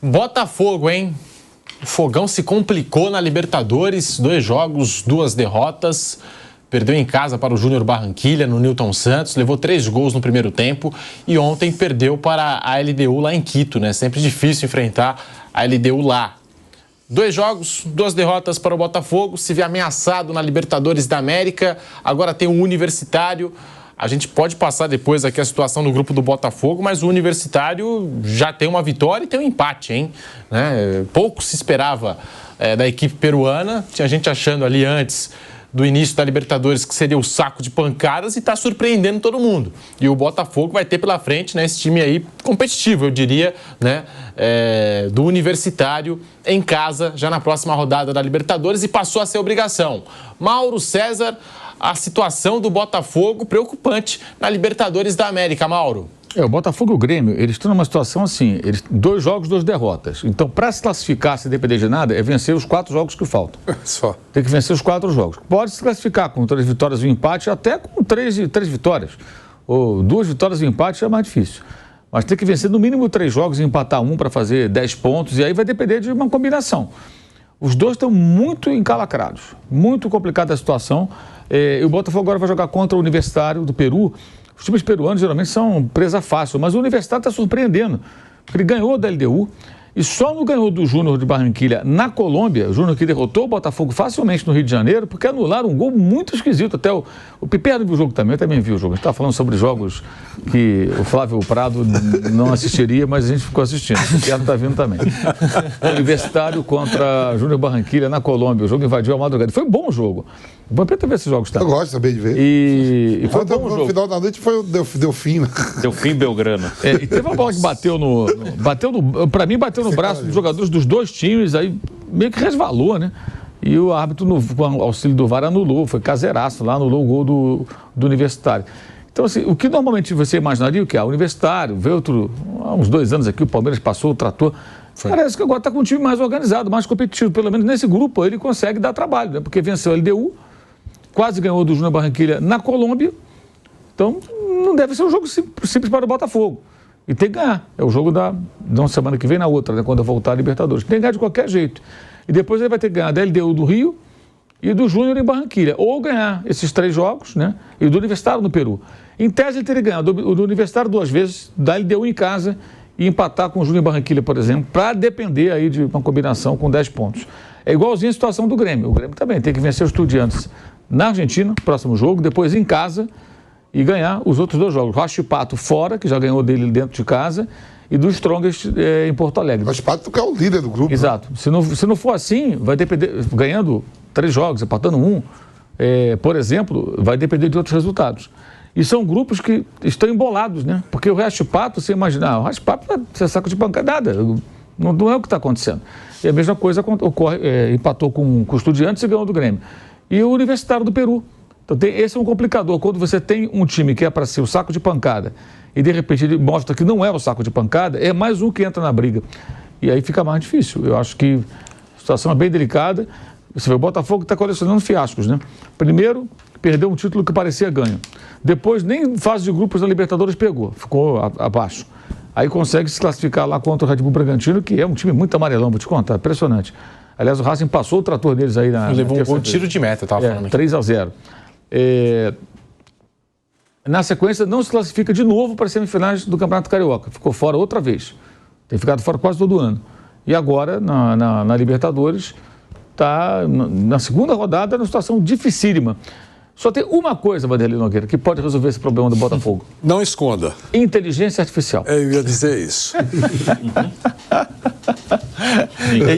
Botafogo, hein? O Fogão se complicou na Libertadores, 2 jogos, 2 derrotas. Perdeu em casa para o Júnior Barranquilla, no Newton Santos, levou 3 gols no primeiro tempo e ontem perdeu para a LDU lá em Quito, né? Sempre difícil enfrentar a LDU lá. 2 jogos, 2 derrotas para o Botafogo, se vê ameaçado na Libertadores da América, agora tem o Universitário. A gente pode passar depois aqui a situação no grupo do Botafogo, mas o Universitário já tem uma vitória e tem um empate, hein? Né? Pouco se esperava da equipe peruana, tinha gente achando ali antes do início da Libertadores que seria o saco de pancadas e está surpreendendo todo mundo. E o Botafogo vai ter pela frente, né, esse time aí competitivo, eu diria, né, do Universitário em casa, já na próxima rodada da Libertadores, e passou a ser obrigação. Mauro César, a situação do Botafogo preocupante na Libertadores da América, Mauro. O Botafogo e o Grêmio, eles estão numa situação assim, 2 jogos, 2 derrotas. Então, para se classificar, se depender de nada, é vencer os 4 jogos que faltam. Só. Tem que vencer os 4 jogos. Pode se classificar com 3 vitórias e um empate, até com 3 vitórias. Ou 2 vitórias e um empate é mais difícil. Mas tem que vencer no mínimo 3 jogos e empatar um para fazer 10 pontos, e aí vai depender de uma combinação. Os dois estão muito encalacrados, muito complicada a situação. E o Botafogo agora vai jogar contra o Universitário do Peru. Os times peruanos geralmente são presa fácil, mas o Universitário está surpreendendo, porque ele ganhou da LDU e só não ganhou do Júnior de Barranquilla na Colômbia, o Júnior que derrotou o Botafogo facilmente no Rio de Janeiro, porque anularam um gol muito esquisito. Até o Piperno viu o jogo também, eu também vi o jogo. A gente estava falando sobre jogos que o Flávio Prado não assistiria, mas a gente ficou assistindo. O Piperno está vindo também. Universitário contra Júnior Barranquilla na Colômbia, o jogo invadiu a madrugada. Foi um bom jogo. O bom é ver esses jogos também. Eu gosto também de ver. E foi um bom jogo. No final da noite foi o Delfim, né? Delfim Belgrano. E teve uma bola que bateu para mim, bateu no braço dos jogadores dos 2 times, aí meio que resvalou, né? E o árbitro, com o auxílio do VAR, anulou, foi caseiraço lá, anulou o gol do Universitário. Então, assim, o que normalmente você imaginaria, o que é? O Universitário, veio há uns 2 anos aqui, o Palmeiras passou, o trator. Parece que agora está com um time mais organizado, mais competitivo. Pelo menos nesse grupo ele consegue dar trabalho, né? Porque venceu a LDU, quase ganhou do Júnior Barranquilla na Colômbia. Então, não deve ser um jogo simples para o Botafogo. E tem que ganhar. É o jogo da semana que vem, na outra, né, quando voltar a Libertadores. Tem que ganhar de qualquer jeito. E depois ele vai ter que ganhar da LDU do Rio e do Júnior em Barranquilla. Ou ganhar esses 3 jogos, né? E do Universitário no Peru. Em tese, ele teria ganhado do Universitário 2 vezes, da LDU em casa e empatar com o Júnior em Barranquilla, por exemplo, para depender aí de uma combinação com 10 pontos. É igualzinho a situação do Grêmio. O Grêmio também tem que vencer os Estudiantes na Argentina, próximo jogo, depois em casa e ganhar os outros 2 jogos. Huachipato fora, que já ganhou dele dentro de casa, e do Strongest em Porto Alegre. Huachipato que é o líder do grupo. Exato. Né? Se não for assim, vai depender, ganhando 3 jogos, empatando 1, por exemplo, vai depender de outros resultados. E são grupos que estão embolados, né? Porque o Huachipato, você imaginar, o Huachipato vai ser saco de pancada, não é o que está acontecendo. E a mesma coisa ocorre, empatou com o Estudiantes e ganhou do Grêmio. E o Universitário do Peru. Então, esse é um complicador. Quando você tem um time que é para ser o saco de pancada e, de repente, ele mostra que não é o saco de pancada, é mais um que entra na briga. E aí fica mais difícil. Eu acho que a situação é bem delicada. Você vê, o Botafogo está colecionando fiascos, né? Primeiro, perdeu um título que parecia ganho. Depois, nem fase de grupos da Libertadores pegou, ficou abaixo. Aí consegue se classificar lá contra o Red Bull Bragantino, que é um time muito amarelão, vou te contar, impressionante. Aliás, o Racing passou o trator deles aí levou um gol de tiro de meta, eu estava falando aqui. 3-0. Na sequência, não se classifica de novo para as semifinais do Campeonato Carioca. Ficou fora outra vez. Tem ficado fora quase todo ano. E agora, na Libertadores, está na segunda rodada, numa situação dificílima. Só tem uma coisa, Vanderlei Nogueira, que pode resolver esse problema do Botafogo. Não esconda. Inteligência artificial. Eu ia dizer isso.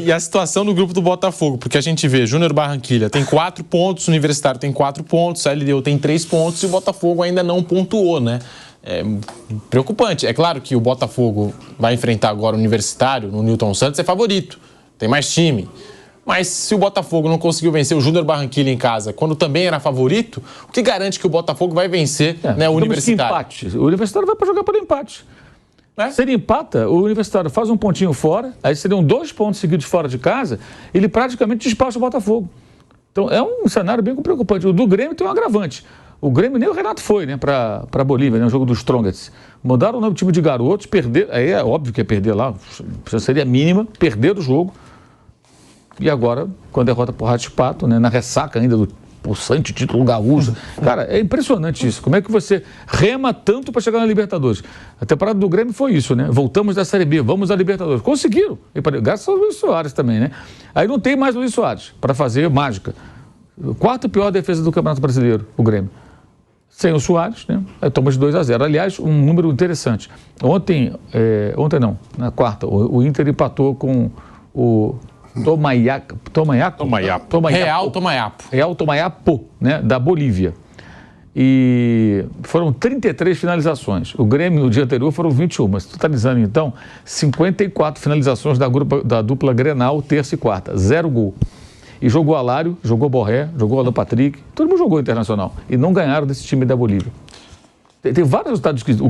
E a situação no grupo do Botafogo, porque a gente vê Júnior Barranquilla tem 4 pontos, Universitário tem 4 pontos, a LDU tem 3 pontos e o Botafogo ainda não pontuou, né? É preocupante. É claro que o Botafogo vai enfrentar agora o Universitário no Newton Santos, é favorito, tem mais time. Mas se o Botafogo não conseguiu vencer o Júnior Barranquilla em casa, quando também era favorito, o que garante que o Botafogo vai vencer, né, o Universitário? Empate. O Universitário vai para jogar por empate. Se ele empata, o Universitário faz um pontinho fora, aí seriam 2 pontos seguidos fora de casa, ele praticamente despacha o Botafogo. Então é um cenário bem preocupante. O do Grêmio tem um agravante. O Grêmio nem o Renato foi, né, para a Bolívia, né, o jogo dos Strongest. Mudaram o nome do time de garotos, perder, aí é óbvio que é perder lá, seria mínima, perder o jogo. E agora, com a derrota por Rato Pato, né, na ressaca ainda do possante título gaúcho. Cara, é impressionante isso. Como é que você rema tanto para chegar na Libertadores? A temporada do Grêmio foi isso, né? Voltamos da Série B, vamos à Libertadores. Conseguiram. Graças ao Luiz Soares também, né? Aí não tem mais Luiz Soares para fazer mágica. Quarta pior defesa do Campeonato Brasileiro, o Grêmio. Sem o Soares, né? Aí toma de 2-0. Aliás, um número interessante. Ontem não, na quarta, o Inter empatou com o Tomayapo. Real Tomayapo, né, da Bolívia. E foram 33 finalizações. O Grêmio, no dia anterior, foram 21. Mas totalizando, então, 54 finalizações da dupla Grenal, terça e quarta. 0 gol. E jogou Alário, jogou Borré, jogou Alan Patrick. Todo mundo jogou Internacional. E não ganharam desse time da Bolívia. Tem vários resultados que o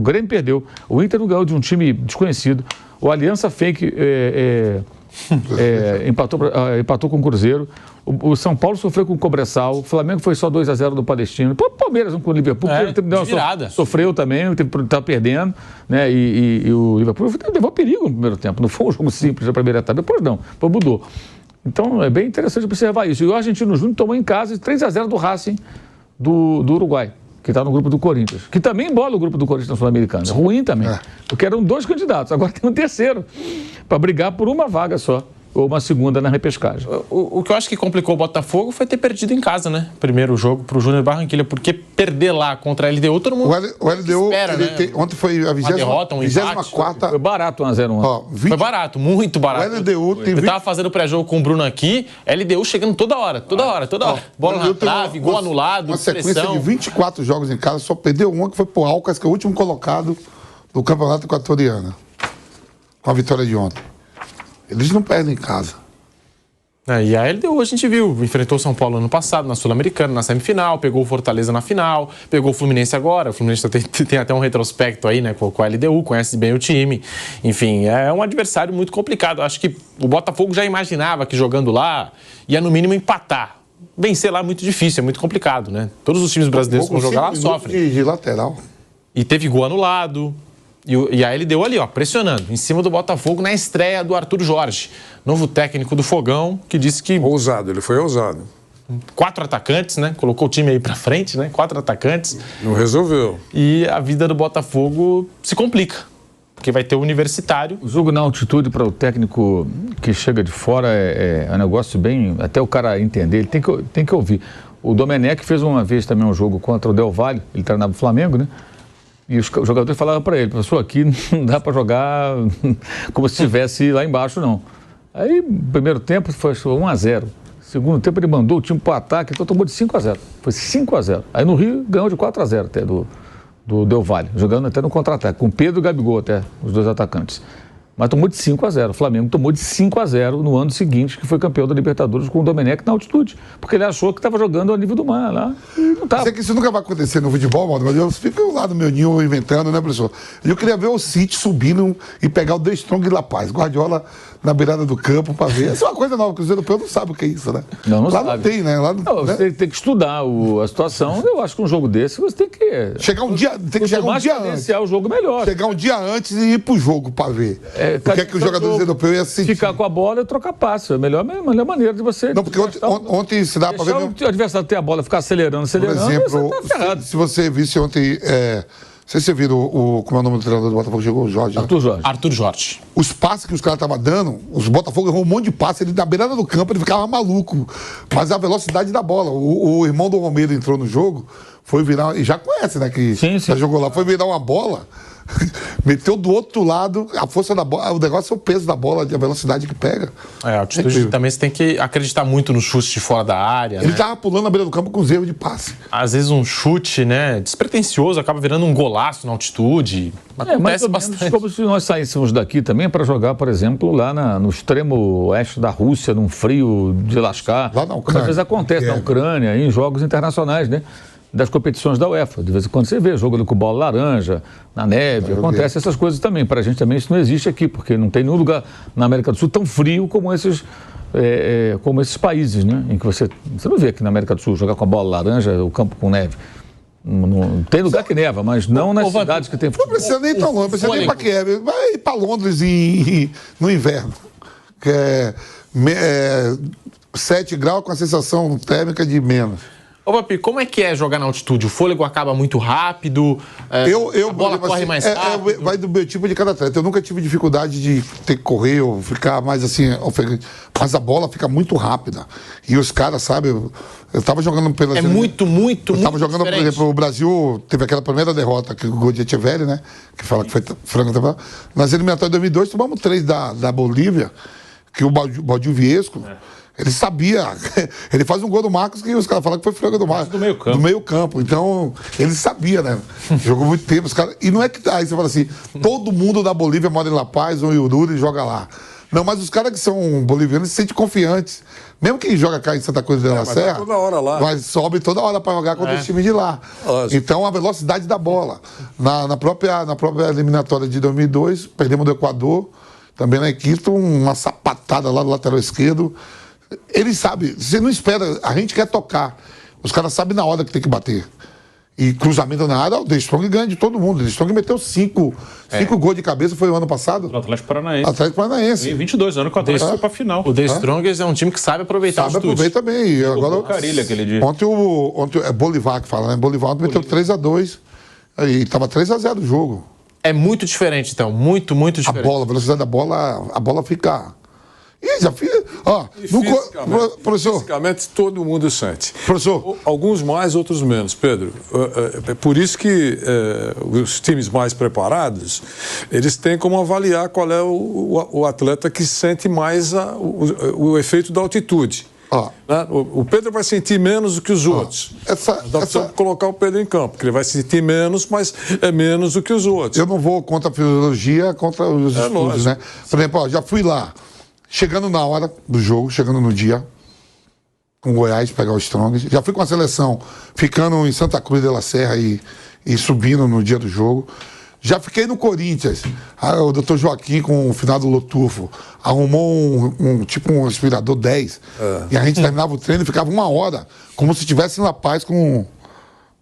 Grêmio perdeu. O Inter não ganhou de um time desconhecido. O Aliança Fake empatou com o Cruzeiro. O São Paulo sofreu com o Cobressal. O Flamengo foi só 2-0 do Palestino. O Palmeiras com o Liverpool sofreu também, estava perdendo, né? E o Liverpool levou perigo no primeiro tempo. Não foi um jogo simples na primeira etapa. Depois não, depois mudou. Então é bem interessante observar isso. E o Argentino Júnior tomou em casa 3-0 do Racing do Uruguai, que está no grupo do Corinthians, que também embola o grupo do Corinthians na Sul-Americana. É ruim também, porque eram 2 candidatos, agora tem um terceiro, para brigar por uma vaga só, ou uma segunda na repescagem. O que eu acho que complicou o Botafogo foi ter perdido em casa, né? Primeiro jogo para o Júnior Barranquilla, porque perder lá contra a LDU, todo mundo o LDU espera, né? Ontem foi a 24ª. Foi barato 1-0 ontem. Foi barato, muito barato. O LDU eu tava fazendo pré-jogo com o Bruno aqui, LDU chegando toda hora. Bola na trave, gol anulado, uma sequência de 24 jogos em casa, só perdeu uma que foi pro Alcas, que é o último colocado do Campeonato Equatoriano, com a vitória de ontem. Eles não perdem em casa. E a LDU a gente viu, enfrentou o São Paulo ano passado, na Sul-Americana, na semifinal, pegou o Fortaleza na final, pegou o Fluminense agora. O Fluminense tem até um retrospecto aí, né, com a LDU, conhece bem o time. Enfim, é um adversário muito complicado. Acho que o Botafogo já imaginava que jogando lá ia no mínimo empatar. Vencer lá é muito difícil, é muito complicado, né? Todos os times brasileiros que vão jogar lá sofrem. De lateral. E teve gol anulado. E a LDU ali, ó, pressionando, em cima do Botafogo na estreia do Arthur Jorge, novo técnico do Fogão, que disse que... Ousado, ele foi ousado. 4 atacantes, né? Colocou o time aí pra frente, né? 4 atacantes. Não resolveu. E a vida do Botafogo se complica, porque vai ter o Universitário. O jogo na altitude para o técnico que chega de fora é um negócio bem... Até o cara entender, ele tem que ouvir. O Domenech fez uma vez também um jogo contra o Del Valle, ele treinava o Flamengo, né? E os jogadores falavam para ele, professor, aqui não dá para jogar como se estivesse lá embaixo, não. Aí, primeiro tempo, foi 1-0. Segundo tempo, ele mandou o time para o ataque, então tomou de 5-0. Foi 5-0. Aí no Rio, ganhou de 4-0 até do Del Valle, jogando até no contra-ataque, com Pedro e Gabigol até, os 2 atacantes. Mas tomou de 5-0. O Flamengo tomou de 5-0 no ano seguinte, que foi campeão da Libertadores com o Domenech na altitude. Porque ele achou que estava jogando ao nível do mar lá. E não estava. Sei que isso nunca vai acontecer no futebol, Maldo, mas eu fico lá no meu ninho inventando, né, professor? Eu queria ver o City subindo e pegar o De Strong e La Paz. Guardiola na beirada do campo para ver. Essa é uma coisa nova, o Cruzeiro Europeu não sabe o que é isso, né? Não lá sabe. Não tem, né? Lá não, né? Você tem que estudar a situação. Eu acho que um jogo desse você tem que... Chegar um dia, tem que chegar um dia antes. O jogo melhor. Chegar um dia antes e ir pro jogo para ver. O que é que os jogadores europeus iam sentir. Ficar com a bola e trocar passe. É a melhor maneira de você... Não, porque ontem se dá para ver... o adversário ter a bola, ficar acelerando. Por exemplo, você tá ferrado. Se você visse ontem... Não sei se você viu como é o nome do treinador do Botafogo, chegou o Jorge. Arthur Jorge. Os passes que os caras estavam dando, os Botafogo errou um monte de passes, ele na beirada do campo, ele ficava maluco. Mas a velocidade da bola. O irmão do Romero entrou no jogo, foi virar, e já conhece, né, que já jogou lá, foi virar uma bola, meteu do outro lado, a força da bola, o negócio é o peso da bola, a velocidade que pega. A altitude também você tem que acreditar muito no chute de fora da área. Ele tava pulando na beira do campo com os erros de passe. Às vezes um chute, né, despretensioso, acaba virando um golaço na altitude. Acontece bastante. Como se nós saíssemos daqui também para jogar, por exemplo, lá no extremo oeste da Rússia, num frio de lascar. Lá na Ucrânia. Às vezes acontece na Ucrânia, em jogos internacionais, né? Das competições da UEFA. De vez em quando você vê jogo com bola laranja, na neve, acontece essas coisas também. Para a gente também isso não existe aqui, porque não tem nenhum lugar na América do Sul tão frio como esses como esses países, né? Em que você não vê aqui na América do Sul jogar com a bola laranja, o campo com neve. Não, tem lugar que neva, mas não nas cidades que tem futebol. Não precisa nem tão longe, não precisa nem para Kiev. Vai para Londres no inverno, que é 7 graus com a sensação térmica de menos. Ô, Papi, como é que é jogar na altitude? O fôlego acaba muito rápido? A bola corre mais rápido? Vai do meu tipo de cada atleta. Eu nunca tive dificuldade de ter que correr ou ficar mais assim, ofegante. Mas a bola fica muito rápida. E os caras, sabe, eu tava jogando pela... É muito Eu tava jogando, diferente. Por exemplo, o Brasil teve aquela primeira derrota, que o gol de Echeverri, né? Que fala que foi frango. Nas eliminatórias de 2002, tomamos 3 da Bolívia, que o Baldio Viesco... Ele sabia, ele faz um gol do Marcos que os caras falam que foi frango do Marcos. Do meio campo. Então, ele sabia, né? Jogou muito tempo, os caras. E não é que. Aí você fala assim, todo mundo da Bolívia mora em La Paz ou em Oruro e joga lá. Não, mas os caras que são bolivianos se sentem confiantes. Mesmo quem joga cá em Santa Cruz de la Serra, toda hora lá. Mas sobe toda hora para jogar contra os times de lá. Então, a velocidade da bola. Na própria eliminatória de 2002, perdemos do Equador, também na Quito, uma sapatada lá do lateral esquerdo. Ele sabe, você não espera, a gente quer tocar. Os caras sabem na hora que tem que bater. E cruzamento na área, o The Strong ganha de todo mundo. O The Strong meteu 5 gols de cabeça, foi o ano passado. O Atlético Paranaense. Atlético Paranaense. Em 22 anos que o Atlético foi pra final. O The Strongers é um time que sabe aproveitar os tudos. Sabe aproveitar bem. Agora, o Carilha aquele dia. Ontem é Bolivar que fala, né? Bolivar meteu 3-2. Aí tava 3-0 o jogo. É muito diferente, então. Muito diferente. A velocidade da bola, a bola fica... E já fiz. Fisicamente, todo mundo sente. Professor. Alguns mais, outros menos, Pedro. É por isso que os times mais preparados, eles têm como avaliar qual é o atleta que sente mais o efeito da altitude. Né? O Pedro vai sentir menos do que os outros. Dá para colocar o Pedro em campo, porque ele vai sentir menos, mas é menos do que os outros. Eu não vou contra a fisiologia, contra os estudos, né? Por exemplo, já fui lá. Chegando na hora do jogo, chegando no dia, com o Goiás, pegar o Strong. Já fui com a seleção, ficando em Santa Cruz de la Serra e subindo no dia do jogo. Já fiquei no Corinthians. O Dr. Joaquim, com o final do Lotufo, arrumou tipo um aspirador 10. E a gente terminava o treino e ficava 1 hora, como se estivesse em La Paz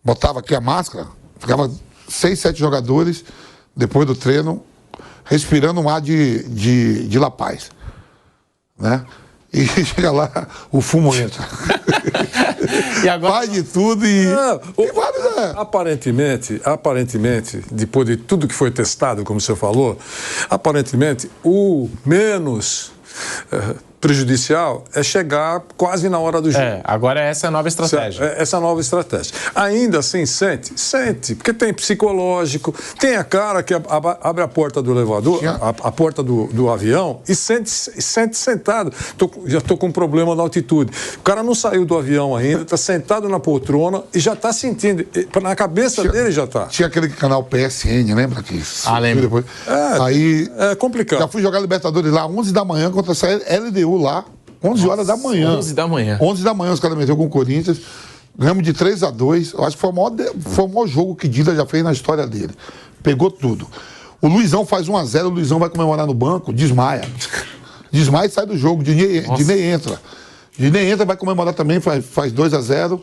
botava aqui a máscara, ficava 6, 7 jogadores, depois do treino, respirando um ar de La Paz. Né? E chega lá, o fumo entra. E agora... Faz de tudo e aparentemente, depois de tudo que foi testado, como você falou, aparentemente, o menos prejudicial é chegar quase na hora do jogo. Agora essa é a nova estratégia. Essa nova estratégia. Ainda assim, sente, porque tem psicológico, tem a cara que abre a porta do elevador, a porta do avião e sente sentado. Já estou com um problema na altitude. O cara não saiu do avião ainda, está sentado na poltrona e já está sentindo. Na cabeça dele já está. Tinha aquele canal PSN, lembra? Lembro. Depois. Aí, é complicado. Já fui jogar Libertadores lá, 11 da manhã, contra a LDU lá, 11 horas da manhã. 11 da manhã. 11 da manhã os caras meteram com o Corinthians. Ganhamos de 3-2. Eu acho que foi o maior jogo que Dida já fez na história dele. Pegou tudo. O Luizão faz 1-0, o Luizão vai comemorar no banco, desmaia. Desmaia e sai do jogo. Dinei entra. Dinei entra, vai comemorar também, faz 2-0.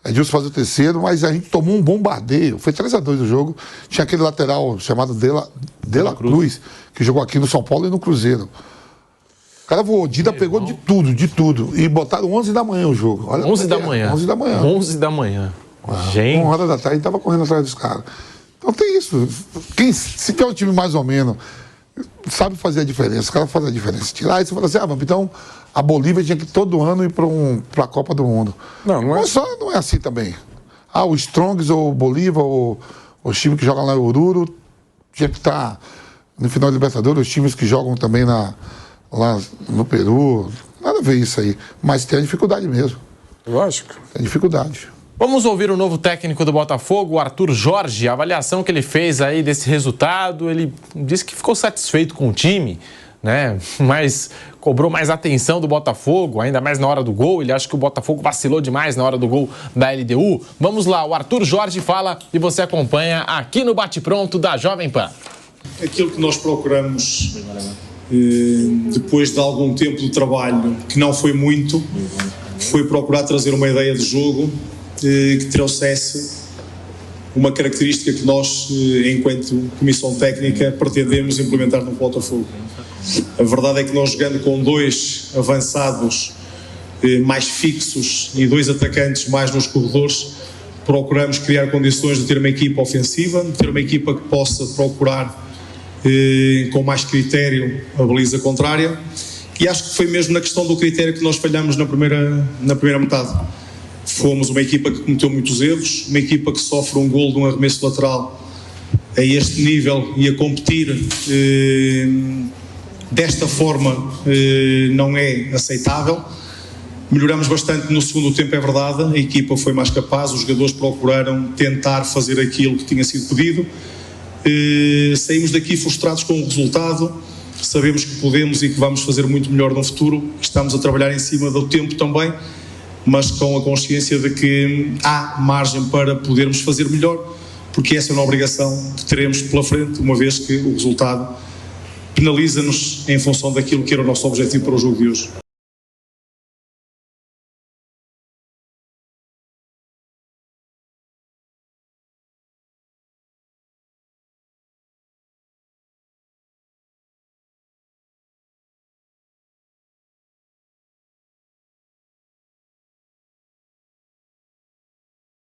Edilson faz o terceiro, mas a gente tomou um bombardeio. Foi 3-2 o jogo. Tinha aquele lateral chamado De La Cruz, que jogou aqui no São Paulo e no Cruzeiro. O cara voou, Dida pegou de tudo. E botaram 11 da manhã o jogo. Olha 11 da manhã. 11 da manhã. 11 da manhã. Gente. 1 hora da tarde, tava correndo atrás dos caras. Então tem isso. Se tiver um time mais ou menos, sabe fazer a diferença. Os caras fazem a diferença. Tirar isso e falar assim, então a Bolívia tinha que todo ano ir para a Copa do Mundo. Não é assim também. O Strongs ou o Bolívar ou os times que jogam lá em Oruro tinha que estar no final do Libertadores, os times que jogam também lá no Peru, nada a ver isso aí. Mas tem a dificuldade mesmo. Lógico. Tem dificuldade. Vamos ouvir o novo técnico do Botafogo, o Arthur Jorge, a avaliação que ele fez aí desse resultado. Ele disse que ficou satisfeito com o time, né? Mas cobrou mais atenção do Botafogo, ainda mais na hora do gol. Ele acha que o Botafogo vacilou demais na hora do gol da LDU. Vamos lá, o Arthur Jorge fala e você acompanha aqui no Bate Pronto da Jovem Pan. Aquilo que nós procuramos depois de algum tempo de trabalho, que não foi muito, foi procurar trazer uma ideia de jogo que trouxesse uma característica que nós, enquanto comissão técnica, pretendemos implementar no Botafogo. A verdade é que nós, jogando com 2 avançados mais fixos e 2 atacantes mais nos corredores, procuramos criar condições de ter uma equipa ofensiva, de ter uma equipa que possa procurar com mais critério a baliza contrária, e acho que foi mesmo na questão do critério que nós falhamos na primeira metade. Fomos uma equipa que cometeu muitos erros, uma equipa que sofre um golo de um arremesso lateral a este nível e a competir desta forma não é aceitável. Melhoramos bastante no segundo tempo, é verdade, a equipa foi mais capaz, os jogadores procuraram tentar fazer aquilo que tinha sido pedido. Saímos daqui frustrados com o resultado, sabemos que podemos e que vamos fazer muito melhor no futuro, estamos a trabalhar em cima do tempo também, mas com a consciência de que há margem para podermos fazer melhor, porque essa é uma obrigação que teremos pela frente, uma vez que o resultado penaliza-nos em função daquilo que era o nosso objetivo para o jogo de hoje.